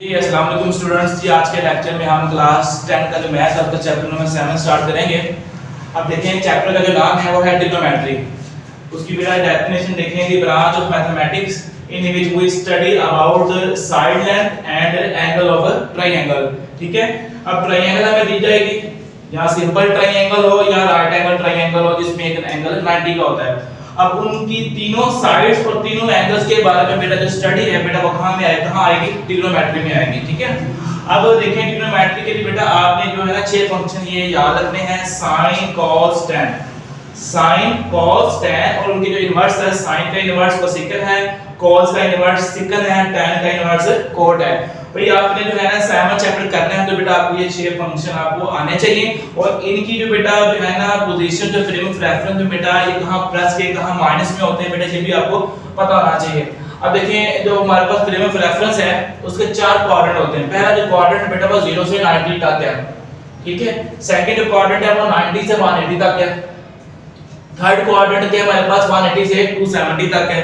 जी अस्सलाम वालेकुम स्टूडेंट्स जी। आज के लेक्चर में हम क्लास 10 का जो मैथ्स आपका चैप्टर नंबर 7 स्टार्ट करेंगे। अब देखें चैप्टर का जो नाम है वो है ट्रिग्नोमेट्री। उसकी बेटा डेफिनेशन देखेंगे, branch of mathematics in which we study about the side length and angle of a triangle. ठीक है, अब ट्रायंगल हमें दी जाएगी, या सिंपल ट्रायंगल हो या राइट एंगल ट्रायंगल हो जिसमें एक एंगल 90 का होता है। अब उनकी तीनों साइड्स और तीनों एंगल्स के बारे में बेटा जो स्टडी है बेटा वो कहां में आएगी, कहां आएगी, ट्रिग्नोमेट्री में आएगी। ठीक है, अब देखें ट्रिग्नोमेट्री के लिए बेटा आपने जो है ना 6 फंक्शन ये याद रखने हैं, sin cos tan, sin cos tan और उनके जो इनवर्स है, sin का इनवर्स कोसेकन है, cos का इनवर्स सेकंड है, tan का इनवर्स कोट है। भाई आपने जो है ना 7 चैप्टर करना है तो बेटा आपको ये 6 फंक्शन आपको आने चाहिए और इनकी जो बेटा जो है ना पोजीशन जो फ्रेम ऑफ रेफरेंस में बेटा ये कहां प्लस के कहां माइनस में होते हैं बेटा ये भी आपको पता होना चाहिए। अब देखिए जो हमारे पास फ्रेम ऑफ रेफरेंस है उसके 4 क्वाड्रेंट होते हैं। पहला जो क्वाड्रेंट बेटा वो 0 से 90 तक है। ठीक है, सेकंड जो क्वाड्रेंट है वो 90 से 180 तक है। थर्ड क्वाड्रेंट के हमारे पास 180 से 270 तक है।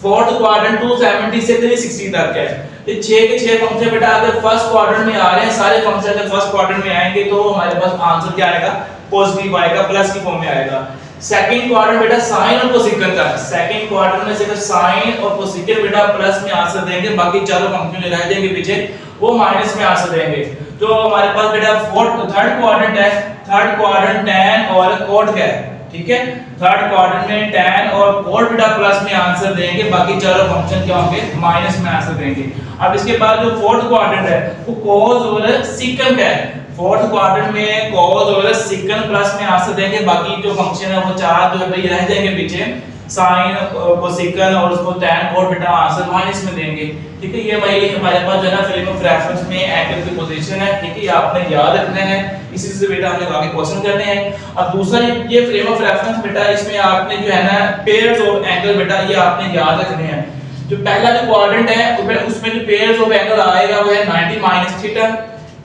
फोर्थ क्वाड्रेंट 270 से 360 तक है। ये 6 के 6 फंक्शन बेटा अगर फर्स्ट क्वाड्रेंट में आ रहे हैं, सारे फंक्शन अगर फर्स्ट क्वाड्रेंट में आएंगे तो हमारे पास आंसर क्या आएगा, पॉजिटिव आएगा, प्लस की फॉर्म में आएगा। सेकंड क्वाड्रेंट बेटा साइन और कोसेकन का, सेकंड क्वाड्रेंट में सिर्फ साइन और कोसेकन बेटा प्लस में आंसर देंगे, बाकी चारों फंक्शन जो रह जाएंगे पीछे वो माइनस में आंसर देंगे। तो हमारे पास बेटा थर्ड क्वाड्रेंट है, थर्ड क्वाड्रेंट tan और कोट का है। ठीक है, थर्ड क्वाड्रेंट में tan और कोट बेटा प्लस में आंसर देंगे, बाकी चारों फंक्शन क्या होंगे, माइनस में आंसर देंगे। अब इसके बाद जो फोर्थ क्वाड्रेंट है वो cos और secant का है। फोर्थ क्वाड्रेंट में cos और secant प्लस में आंसर देंगे, बाकी जो फंक्शन है वो चार जो है भाई रह जाएंगे पीछे, sin कोसेकन और उसको tan कोट बेटा आंसर माइनस में देंगे। ठीक है, ये भाई हमारे पास जो है ना फ्रेम ऑफ रेफरेंस में एंगल की पोजीशन है। ठीक है, ये आपने याद रखना है, इसी से बेटा हमने आगे क्वेश्चन करने हैं। अब दूसरा ये फ्रेम ऑफ रेफरेंस बेटा इसमें आपने जो है ना पेयर्स ऑफ एंगल बेटा ये आपने याद रखने हैं। जो पहला जो क्वाड्रेंट है उसमें जो पेयर्स ऑफ एंगल आएगा वो है 90 माइनस थीटा,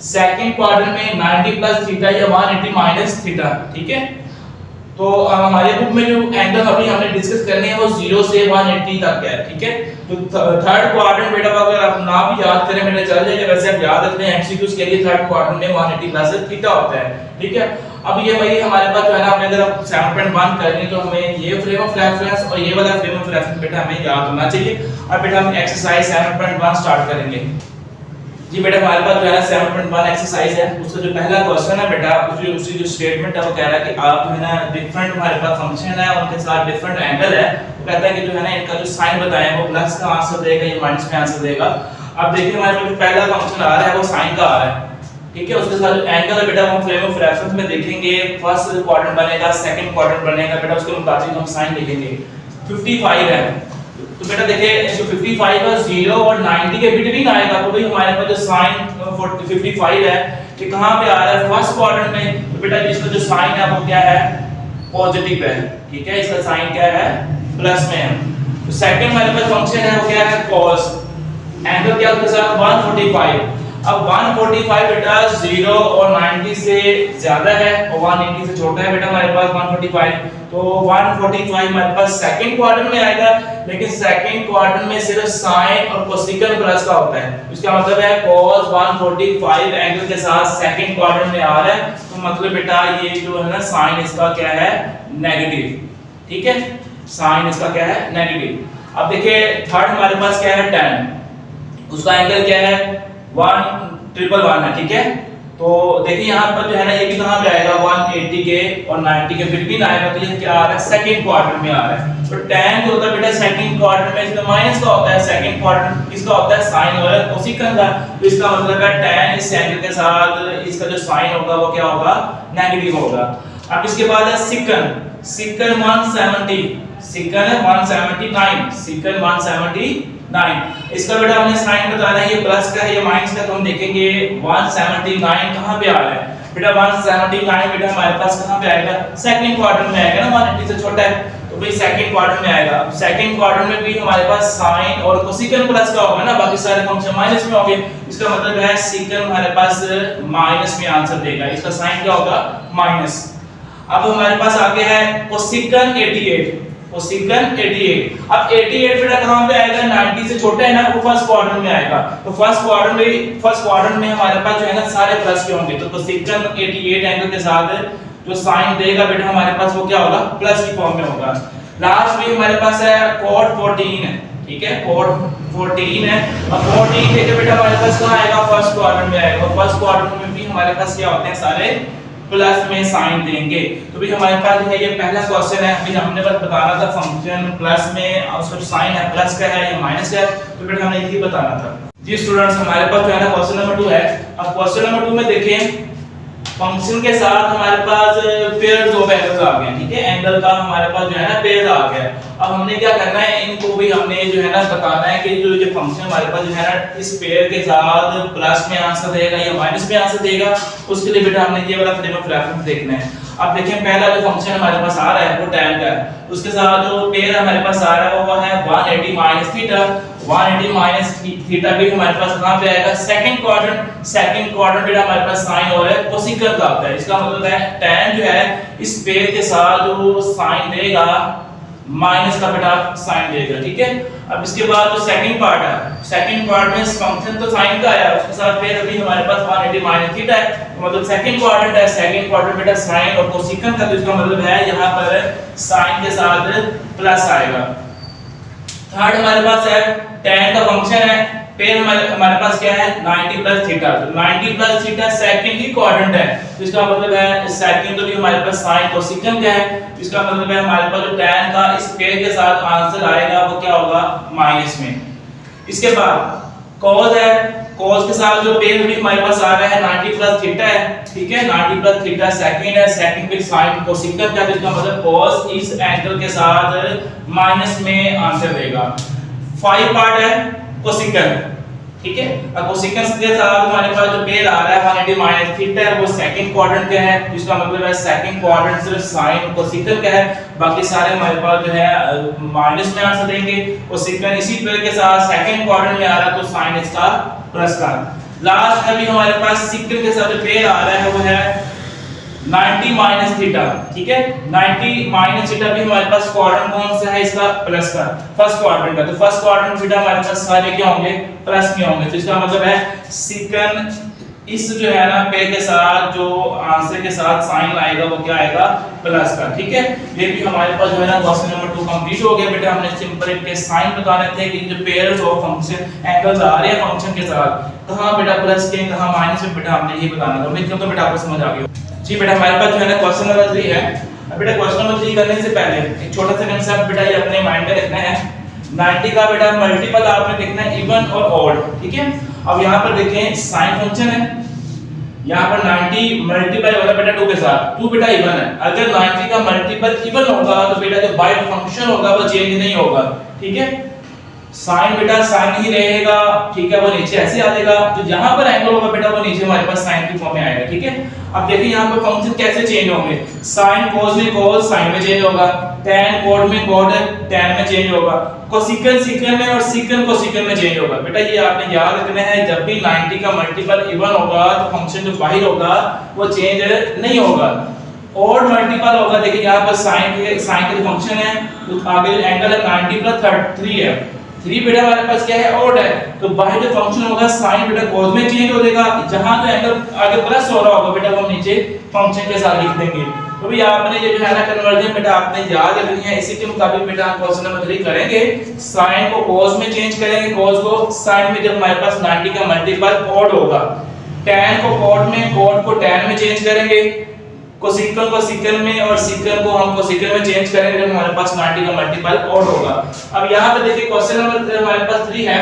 सेकंड क्वाड्रेंट में 90 प्लस थीटा या 180 माइनस थीटा। ठीक है, तो हमारे बुक में जो एंगल अभी हमने डिस्कस करने हैं वो 0 से 180 तक है। ठीक है, तो थर्ड क्वाड्रेंट बेटा अगर आप ना भी याद करें बेटा चल जाएगा, वैसे आप याद रखते हैं एमसीक्यूज के लिए थर्ड क्वाड्रेंट में 180 प्लस थीटा होता है। ठीक है, अब ये भाई हमारे पास जो है ना आपने अगर आप 7.1 करनी तो हमें ये फ्रेम ऑफ रेफरेंस और ये वाला फ्रेम ऑफ रेफरेंस बेटा हमें याद होना चाहिए। अब बेटा हम एक्सरसाइज 7.1 स्टार्ट करेंगे। जी बेटा हमारे पास जो है 7.1 एक्सरसाइज है, उसका जो पहला क्वेश्चन है बेटा उसकी जो स्टेटमेंट है वो कह रहा है कि आप जो है ना डिफरेंट हमारे पास फंक्शन है उनके साथ डिफरेंट एंगल है, वो कहता है कि जो है ना इनका जो साइन बताएं वो प्लस का आंसर देगा या माइनस में आंसर देगा। अब देखिए हमारे पास पहला फंक्शन आ रहा है वो साइन का आ रहा है। ठीक है, उसके साथ जो एंगल है बेटा हम फ्रेम ऑफ रेफरेंस में देखेंगे, फर्स्ट क्वाड्रेंट बनेगा, सेकंड क्वाड्रेंट बनेगा बेटा, उसके मुताबिक हम साइन लिखेंगे। 55 है तो बेटा देखिए जो 55 का 0 और 90 के बिटवीन आएगा तो भाई हमारे पास जो साइन 55 है कि कहां पे आ रहा है, फर्स्ट क्वाड्रेंट में, तो बेटा इसका जो साइन है वो क्या है, पॉजिटिव है। ठीक है, इसका साइन क्या है, प्लस में है। तो सेकंड हमारे पास फंक्शन है वो क्या है, cos, एंगल क्या उसके साथ 145। अब 145 बेटा 0 और 90 से ज्यादा है और 180 से छोटा है बेटा हमारे पास 145, तो 145 हमारे पास सेकंड क्वाड्रेंट में आएगा, लेकिन सेकंड क्वाड्रेंट में सिर्फ साइन और कोसेकन प्लस का होता है। इसका मतलब है cos 145 एंगल के साथ सेकंड क्वाड्रेंट में आ रहा है, तो मतलब बेटा ये जो है ना साइन इसका क्या है, नेगेटिव। ठीक है, साइन इसका क्या है, नेगेटिव। अब देखिए थर्ड हमारे पास क्या है, tan, उसका एंगल क्या है 111 है। ठीक है, तो देखिए यहाँ पर जो है ना ये भी कहां पे आएगा, 180 के और 90 के बिटवीन आएगा, तो ये क्या आ रहा है, सेकंड क्वाड्रेंट में आ रहा है। तो tan जो होता है बेटा सेकंड क्वाड्रेंट में इसका माइनस का होता है, सेकंड क्वाड्रेंट किसका होता है, साइन और कोसेकन का, तो इसका मतलब है tan इस एंगल के साथ इसका जो साइन होगा वो क्या होगा, नेगेटिव होगा। अब इसके बाद है secant, secant 170, secant 179, secant 179, इसका बेटा हमने साइन बताना है, ये प्लस का है या माइनस का, तो हम देखेंगे 179 कहां पे आ रहा है बेटा, 179 बेटा हमारे पास कहां पे आएगा, सेकंड क्वाड्रेंट में आएगा ना, 180 से छोटा है तो भाई सेकंड क्वाड्रेंट में आएगा। अब सेकंड क्वाड्रेंट में भी हमारे पास साइन और कोसेकन प्लस का होगा ना, बाकी सारे फंक्शन माइनस में होंगे, इसका मतलब है सेकंड हमारे पास माइनस में आंसर देगा, इसका साइन क्या होगा, माइनस। अब हमारे पास आगे है कोसेकन 88, कोसेकन 88। अब 88 बेटा कहां पे आएगा, 90 से छोटा है ना, वो फर्स्ट क्वाड्रेंट में आएगा। तो फर्स्ट क्वाड्रेंट में हमारे पास जो है ना सारे प्लस के होंगे, तो कोसेकन 88 एंगल के साथ जो साइन देगा बेटा हमारे पास वो क्या होगा, प्लस की फॉर्म में होगा। लास्ट में हमारे पास है cot 14 है, ठीक है, cot 14 है। अब 14 देखिए बेटा हमारे पास कहां आएगा, फर्स्ट क्वाड्रेंट में आएगा। फर्स्ट क्वाड्रेंट में भी हमारे पास क्या होते हैं, सारे प्लस में साइन देंगे। तो भी हमारे पास है ये पहला क्वेश्चन है, अभी हमने बस बताना था फंक्शन प्लस में और उसका साइन है प्लस का है या माइनस का है, तो बेटा हमने यही बताना था। जी स्टूडेंट्स, हमारे पास जो है ना क्वेश्चन नंबर 2 है। अब क्वेश्चन नंबर 2 में देखें, फंक्शन के साथ हमारे पास पेयर्स ऑफ एंगल्स आ गए, ठीक है, एंगल का हमारे पास जो है ना पेयर आ गया। अब हमने क्या करना है, इनको भी हमने जो है ना बताना है कि जो फंक्शन हमारे पास जो है ना इस पेयर के साथ प्लस में आंसर देगा या माइनस में आंसर देगा, उसके लिए बेटा हमने ये वाला फ्रेम ऑफ रेफरेंस देखना है। अब देखिए पहला जो फंक्शन हमारे पास आ रहा है वो tan का है, उसके साथ जो पेयर हमारे पास आ रहा है वो है 180 माइनस थीटा। 180 माइनस थीटा भी हमारे पास कहां पे आएगा, सेकंड क्वाड्रेंट बेटा हमारे पास साइन और है कोसेकन का आता है। इसका मतलब है tan जो है इस पेयर के साथ जो साइन देगा माइनस का बेटा साइन देगा, ठीक है। अब इसके बाद जो सेकंड पार्ट है, सेकंड पार्ट में फंक्शन तो साइन का आया, उसके साथ फिर अभी हमारे पास 180 माइनस थीटा है, तो मतलब सेकंड क्वाड्रेंट है, सेकंड क्वाड्रेंट बेटा साइन और कोसेकन का, तो इसका मतलब है यहां पर साइन के साथ प्लस आएगा। थर्ड हमारे पास है tan का फंक्शन है, फिर हमारे पास क्या है 90 प्लस थीटा। तो 90 प्लस थीटा सेकंड ही क्वाड्रेंट है, तो इसका मतलब है सेकंड तो भी हमारे पास साइन कोसेकन का है, इसका मतलब है हमारे पास जो tan का इस पेयर के साथ आंसर आएगा वो क्या होगा, माइनस में। इसके बाद cos है, cos के साथ जो पेयर भी हमारे पास आ रहा है 90 प्लस थीटा है, ठीक है, 90 प्लस थीटा सेकंड है, सेकंड फिर साइन कोसेकन का, तो इसका मतलब cos इस एंगल के साथ माइनस में आंसर देगा। 5 पार्ट है कोसेकन, ठीक है। अब कोसेकन के साथ हमारे पास जो पेयर आ रहा है 180 माइनस थीटा है, वो सेकंड क्वाड्रेंट का है, इसका मतलब है सेकंड क्वाड्रेंट सिर्फ साइन और कोसेकन का है, बाकी सारे हमारे पास जो है माइनस में आंसर देंगे। कोसेकन इसी पेयर के साथ सेकंड क्वाड्रेंट में आ रहा है, तो साइन इसका प्लस का। लास्ट में भी हमारे पास सेकंड के साथ जो पेयर आ रहा है वो है 90 माइनस थीटा, ठीक है, 90 माइनस थीटा भी हमारे पास क्वाड्रेंट कौन सा है इसका, प्लस का, फर्स्ट क्वाड्रेंट का। तो फर्स्ट क्वाड्रेंट थीटा हमारे पास सारे क्या होंगे, प्लस में होंगे, तो इसका मतलब है सेकंड इस जो है ना पेयर के साथ जो आंसर के साथ साइन आएगा वो क्या आएगा, प्लस का, ठीक है। ये भी हमारे पास जो है ना क्वेश्चन नंबर 2 कंप्लीट हो गया। बेटा हमने सिंपल इनके साइन बताने थे कि जो पेयर्स ऑफ फंक्शन एंगल्स आ रहे हैं फंक्शन के साथ, कहां बेटा प्लस के कहां माइनस में, बेटा हमने ये बताना था। उम्मीद करता हूं बेटा आपको समझ आ गया। जी बेटा हमारे पास जो है ना क्वेश्चन नंबर 3 है। अब बेटा क्वेश्चन नंबर 3 करने से पहले एक छोटा सा कंसेप्ट बेटा ये अपने माइंड में रखना है। 90 का बेटा मल्टीपल आपने देखना है इवन और ऑड, ठीक है। अब यहां पर देखें साइन फंक्शन है, यहां पर 90 मल्टीप्लाई हो रहा है बेटा 2 के साथ, 2 बेटा इवन है। अगर 90 का मल्टीपल इवन होगा तो बेटा जो बाय फंक्शन होगा वो चेंज नहीं होगा, ठीक है। साइन बेटा साइन ही रहेगा, ठीक है, वो नीचे ऐसे आ जाएगा, तो जहां पर एंगल होगा बेटा वो नीचे हमारे पास साइन की फॉर्म में आएगा, ठीक है। अब देखिए यहां पर फंक्शन कैसे चेंज होंगे, साइन cos में cos साइन में चेंज होगा, tan cot में cot tan में चेंज होगा, कोसेकन सेकंड में और सेकंड कोसेकन में चेंज होगा। बेटा ये आपने याद रखना है, जब भी 90 का मल्टीपल इवन होगा तो फंक्शन जो बाहर होगा वो चेंज नहीं होगा। ऑड मल्टीपल होगा, देखिए यहां पर साइन के फंक्शन है, तो आगे एंगल है 90 प्लस 3 है, 3 बेटा हमारे पास क्या है, ऑड है, तो बाहर जो फंक्शन होगा साइन बेटा cos में चेंज हो जाएगा, जहां जो एंगल आगे प्लस हो रहा होगा बेटा वो हम नीचे फंक्शन के साथ लिख देंगे। तो भी आपने ये जो है ना कन्वर्जन बेटा आपने याद रखनी है, इसी के मुताबिक बेटा हम क्वेश्चन नंबर 3 करेंगे। साइन को cos में चेंज करेंगे, cos को साइन में, जब हमारे पास 90 का मल्टीपल ऑड होगा, tan को cot में, cot को tan में चेंज करेंगे, कोसेकन को सेकंड में और सेकंड को हम कोसेकन में चेंज करेंगे जब हमारे पास 90 का मल्टीपल ऑड होगा। अब यहां पे देखिए क्वेश्चन नंबर हमारे पास 3 है।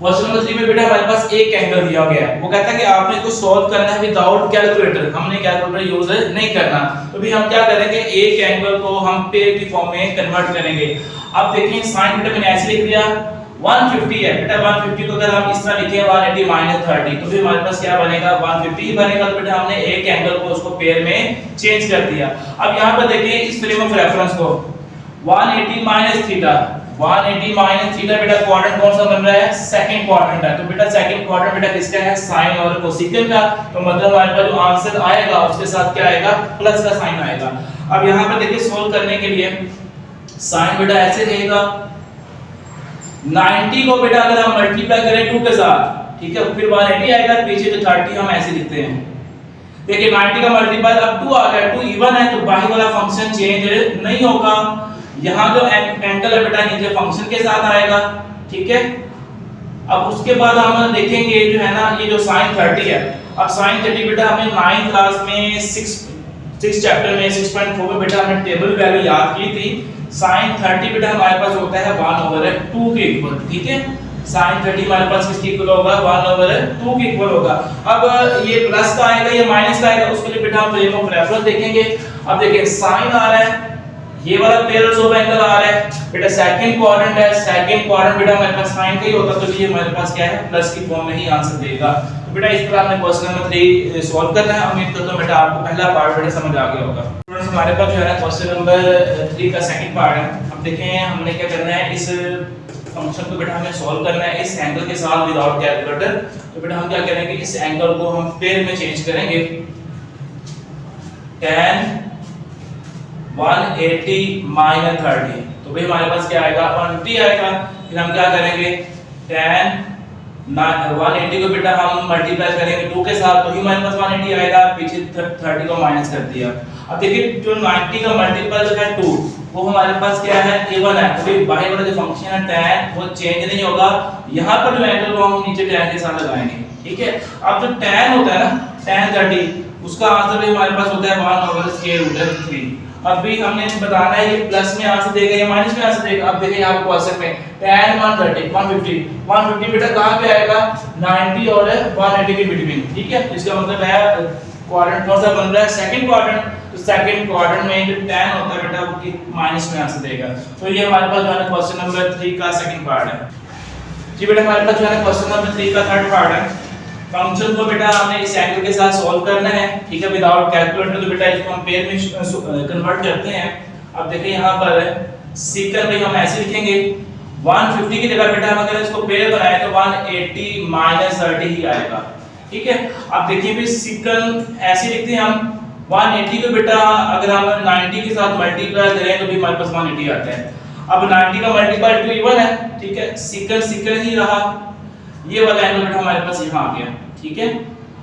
क्वेश्चन नंबर 3 में बेटा हमारे पास एक एंगल दिया गया है, वो कहता है कि आपने इसको सॉल्व करना है विदाउट कैलकुलेटर, हमने कैलकुलेटर यूज नहीं करना। तो भी हम क्या करेंगे, एक एंगल को हम पेयर की फॉर्म में कन्वर्ट करेंगे। अब देखिए साइन बेटा मैंने ऐसे लिख दिया 150 है बेटा, 150 को अगर हम इस तरह लिखें 180 माइनस 30, तो फिर हमारे पास क्या बनेगा, 150 ही बनेगा। तो बेटा हमने एक एंगल को उसको पेयर में चेंज कर दिया। अब यहां पर देखिए इस फ्रेम ऑफ रेफरेंस को 180 माइनस थीटा, 180 माइनस थीटा बेटा क्वाड्रेंट कौन सा बन रहा है, सेकंड क्वाड्रेंट है, तो बेटा सेकंड क्वाड्रेंट बेटा किसका है, साइन और कोसेकन का, तो मतलब हमारे पास जो आंसर आएगा उसके साथ क्या आएगा, प्लस का साइन आएगा। अब यहां पर देखिए सोल्व करने के लिए साइन बेटा ऐसे रहेगा, 90 को बेटा अगर हम मल्टीप्लाई करें 2 के साथ, ठीक है, फिर 180 आएगा, पीछे जो 30 हम ऐसे लिखते हैं। देखिए 90 का मल्टीप्लाई अब 2 आ गया, 2 इवन है तो बाकी वाला फंक्शन चेंज नहीं होगा। यहाँ जो एंगल है बेटा नीचे फंक्शन के साथ आएगा, ठीक है। अब उसके बाद हम देखेंगे जो है ना ये जो sin 30 है, अब sin 30 बेटा हमें 9th क्लास में 6 चैप्टर में 6.4 में बेटा हमने टेबल वैल्यू याद की थी। sin 30 बेटा हमारे पास होता है 1/2 के इक्वल, ठीक है। sin 30 हमारे पास किसके इक्वल होगा, 1/2 के इक्वल होगा। अब ये प्लस का आएगा, ये माइनस का आएगा, उसके लिए बेटा हम फ्रेम ऑफ रेफरेंस देखेंगे। अब देखिए sin आ रहा है, ये वाला पेयर्स ऑफ एंगल आ रहा है बेटा, सेकंड क्वाड्रेंट है, सेकंड क्वाड्रेंट बेटा हमारे पास sin का ही होता, तो ये हमारे पास क्या है, प्लस की फॉर्म में ही आंसर देगा। तो बेटा इस तरह हमने क्वेश्चन नंबर 3 सॉल्व करना है। उम्मीद करता हूं बेटा आपको पहला पार्ट बेटा समझ आ गया होगा। स्टूडेंट्स हमारे पास जो है ना क्वेश्चन नंबर 3 का सेकंड पार्ट है। अब देखें हमने क्या करना है, इस फंक्शन को बेटा हमें सॉल्व करना है इस एंगल के साथ विदाउट कैलकुलेटर। तो बेटा हम क्या करेंगे, इस एंगल को हम पेयर में चेंज करेंगे, tan 180 माइनस 30, तो भाई हमारे पास क्या आएगा, 180 आएगा। फिर हम क्या करेंगे, tan 180 को बेटा हम मल्टीप्लाई करेंगे 2 के साथ, तो ही हमारे पास 180 आएगा, पीछे 30 को माइनस कर दिया। अब देखिए जो 90 का मल्टीपल जो है 2, वो हमारे पास क्या है, a1 है, तो भाई बाहर वाला जो फंक्शन है tan वो चेंज नहीं होगा। यहाँ पर जो एंगल को हम नीचे tan के साथ लगाएंगे, ठीक है। अब जो tan होता है ना, tan 30, उसका आंसर भी हमारे पास होता है 1/√3। अब भी हमने बताना है ये प्लस में आंसर देगा या माइनस में आंसर देगा। अब देखिए यहाँ पे क्वेश्चन में tan 150 बेटा कहाँ पे आएगा, 90 और 180 के बिटवीन, ठीक है। इसका मतलब है क्वाड्रेंट कौन सा बन रहा है, सेकंड क्वाड्रेंट। तो सेकंड क्वाड्रेंट में जो tan होता है बेटा वो माइनस में आंसर देगा। तो ये हमारे पास जो है क्वेश्चन नंबर 3 का सेकंड पार्ट है। जी बेटा हमारे पास जो है क्वेश्चन नंबर 3 का थर्ड पार्ट है। फंक्शन को बेटा हमने इस एंगल के साथ सॉल्व करना है, ठीक है, विदाउट कैलकुलेटर। तो बेटा इसको हम पेयर में कन्वर्ट करते हैं। अब देखिए यहाँ पर सीकन भाई हम ऐसे लिखेंगे, 150 की जगह बेटा हम अगर इसको पेयर बनाए तो 180 माइनस 30 ही आएगा, ठीक है। अब देखिए भी सीकन ऐसे लिखते हैं हम, 180 को बेटा अगर हम 90 के साथ मल्टीप्लाई करें तो भी हमारे पास 180 आता है। अब 90 का मल्टीप्लाई 2 इवन है, ठीक है, सीकन ही रहा, ये वाला एंगल बेटा हमारे पास यहाँ आ गया, ठीक है।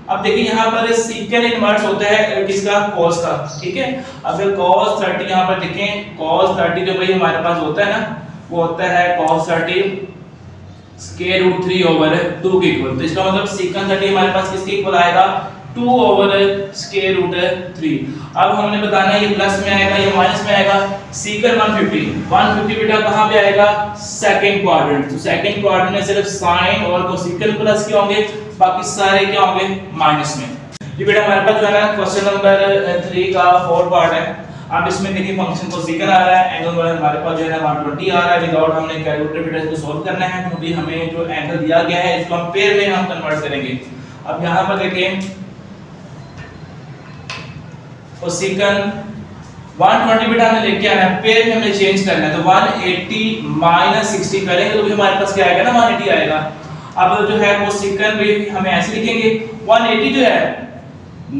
अब देखिए यहाँ पर सीकन इनवर्स होता है किसका, cos का, ठीक है। अगर cos 30 यहाँ पर देखें, cos 30 जो भाई हमारे पास होता है ना, वो होता है cos 30 स्क्वायर रूट 3/2 के इक्वल। तो इसका मतलब सीकन 30 हमारे पास किसके इक्वल आएगा, 2/स्क्वायर रूट 3। अब हमने बताना है ये प्लस में आएगा या माइनस में आएगा। सीकन 150 बेटा कहाँ पे आएगा, सेकंड क्वाड्रेंट। तो सेकंड क्वाड्रेंट में सिर्फ साइन और कोसेकन प्लस के होंगे, बाकी सारे क्या होंगे, माइनस में। ये बेटा हमारे पास जो है ना क्वेश्चन नंबर 3 का फोर्थ पार्ट है। अब इसमें देखिए फंक्शन कोसेकन आ रहा है, एंगल हमारे पास जो है ना 120 आ रहा है। विदाउट हमने कैलकुलेटर बेटा इसको सॉल्व करना है, क्योंकि हमें जो एंगल दिया गया है इसको हम पेयर में हम कन्वर्ट करेंगे। अब यहाँ पर देखिए कोसेकन 120 बेटा हमें लेके आना है, पेयर में हमें चेंज करना है। तो 180 माइनस 60 करेंगे तो भी हमारे पास क्या आएगा ना, 180 आएगा। अब जो है कोसेकन भी हम ऐसे लिखेंगे, 180 जो है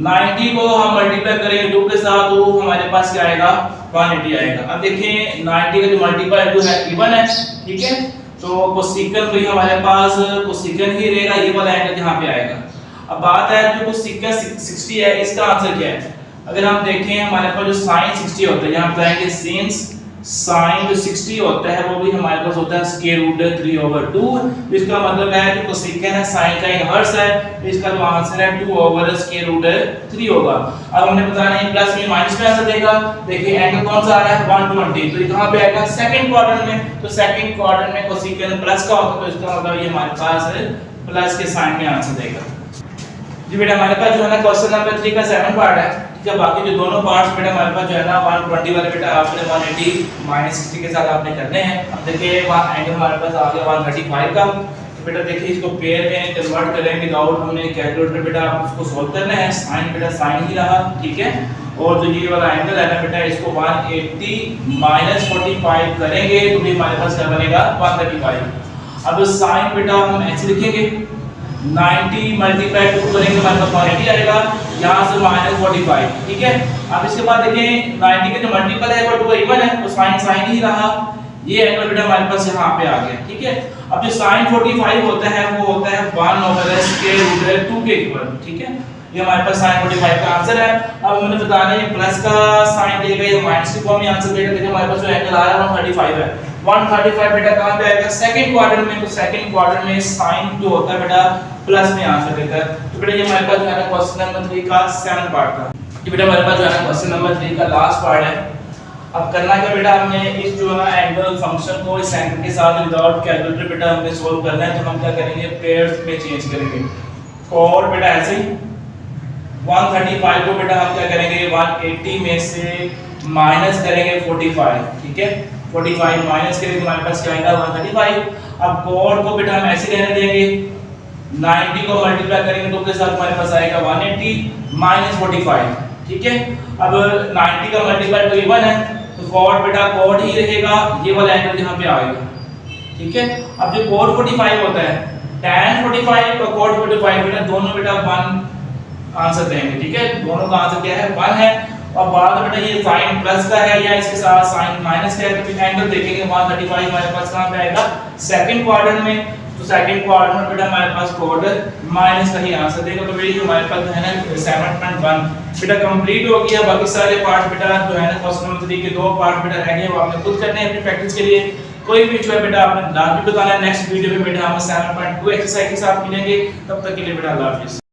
90 को हम मल्टीप्लाई करेंगे 2 के साथ, तो हमारे पास क्या आएगा, 180 आएगा। अब देखिए 90 का जो मल्टीप्लाई 2 है इवन है, ठीक है। तो कोसेकन भी हमारे पास कोसेकन ही रहेगा, ये वाला एंगल यहाँ पे आएगा। अब बात है जो कोसेकन 60 है, इसका आंसर क्या है। अगर हम देखें हमारे पास जो sin 60 होता है, यहाँ बताएंगे सिंस sin जो 60 होता है वो भी हमारे पास होता है स्क्वायर रूट 3/2। इसका मतलब है कि कोसेकन है sin का इनवर्स है, तो इसका जो आंसर है 2/स्क्वायर रूट 3 होगा। अब हमने बताना है प्लस में माइनस में आंसर देगा। देखिए एंगल कौन सा आ रहा है, 120, तो ये कहां पे आएगा, सेकंड क्वाड्रेंट में। तो सेकंड क्वाड्रेंट में कोसेकन प्लस का होगा, तो इसका मतलब ये हमारे पास प्लस के साइन में आंसर देगा। जी बेटा हमारे पास जो है ना क्वेश्चन नंबर 3 का 7 पार्ट है, ठीक है। बाकी जो दोनों पार्ट्स बेटा हमारे पास जो है ना 120 वाले बेटा आपने 180 माइनस 60 के साथ आपने करने हैं। अब देखिए वहां एंगल हमारे पास आ गया 135 का। तो बेटा देखिए इसको पेयर में कन्वर्ट करें विदाउट हमने कैलकुलेटर बेटा उसको सॉल्व करना है। साइन बेटा साइन ही रहा, ठीक है। और जो ये वाला एंगल है ना बेटा इसको 180 माइनस 45 करेंगे तो भी हमारे पास क्या बनेगा, 135। अब साइन बेटा हम ऐसे लिखेंगे, 90 मल्टीप्लाई 2 करेंगे हमारे पास 180 आएगा, यहाँ से -45, ठीक है। अब इसके बाद देखें 90 के जो मल्टीपल है वो 2 इवन है तो साइन साइन ही रहा, ये एंगल बेटा हमारे पास यहाँ पे आ गया, ठीक है। अब जो साइन 45 होता है वो होता है 1/√2 के इक्वल, ठीक है। ये हमारे पास sin 45 का आंसर है। अब मैंने बताना है प्लस का साइन देगा या माइनस की फॉर्म में आंसर देगा। देखिए हमारे पास जो एंगल आ रहा है 135 है। 135 बेटा कहां पे आएगा? सेकंड क्वाड्रेंट में। तो सेकंड क्वाड्रेंट में साइन जो होता है बेटा प्लस में आंसर देता है। तो बेटा ये हमारे पास जो है ना क्वेश्चन नंबर 3 का 7 पार्ट था। ये बेटा हमारे पास जो है ना क्वेश्चन नंबर 3 का लास्ट पार्ट है। अब करना क्या बेटा, हमने इस जो है ना एंगल फंक्शन को इस एंगल के साथ विदाउट कैलकुलेटर बेटा हमने सोल्व करना है। तो हम क्या करेंगे, पेयर्स में चेंज करेंगे। और बेटा ऐसे ही 135 को बेटा हम क्या करेंगे 180 में से माइनस करेंगे 45, ठीक है। 45 माइनस करेंगे हमारे पास क्या आएगा 135। अब कोड को बेटा हम ऐसे रहने देंगे, 90 को मल्टीप्लाई करेंगे तो के साथ हमारे पास आएगा 180 माइनस 45, ठीक है। अब 90 का मल्टीप्लाई तो इवन है तो कोड बेटा कोड ही रहेगा, ये वाला एंगल यहाँ पे आएगा, ठीक है। अब जो कोड 45 होता है tan 45 और कोड 45 बेटा दोनों बेटा 1 आंसर देंगे, ठीक है। दोनों का आंसर क्या है 1 है। और बाद में बेटा ये साइन प्लस का है या इसके साथ साइन माइनस का है तो फिर एंगल देखेंगे 135 हमारे पास कहां पे आएगा सेकंड क्वाड्रेंट में। तो सेकंड क्वाड्रेंट में बेटा हमारे पास कोड माइनस का ही आंसर देगा। तो बेटा ये हमारे पास है ना 7.1 बेटा कंप्लीट हो गया। बाकी सारे पार्ट बेटा जो है ना क्वेश्चन नंबर 3 के 2 पार्ट बेटा रह गए, वो आपने खुद करने हैं अपनी प्रैक्टिस के लिए। कोई भी इशू है बेटा आपने लास्ट भी बताना है। नेक्स्ट वीडियो में बेटा हम 7.2 एक्सरसाइज के साथ मिलेंगे, तब तक के लिए बेटा अल्लाह हाफिज़।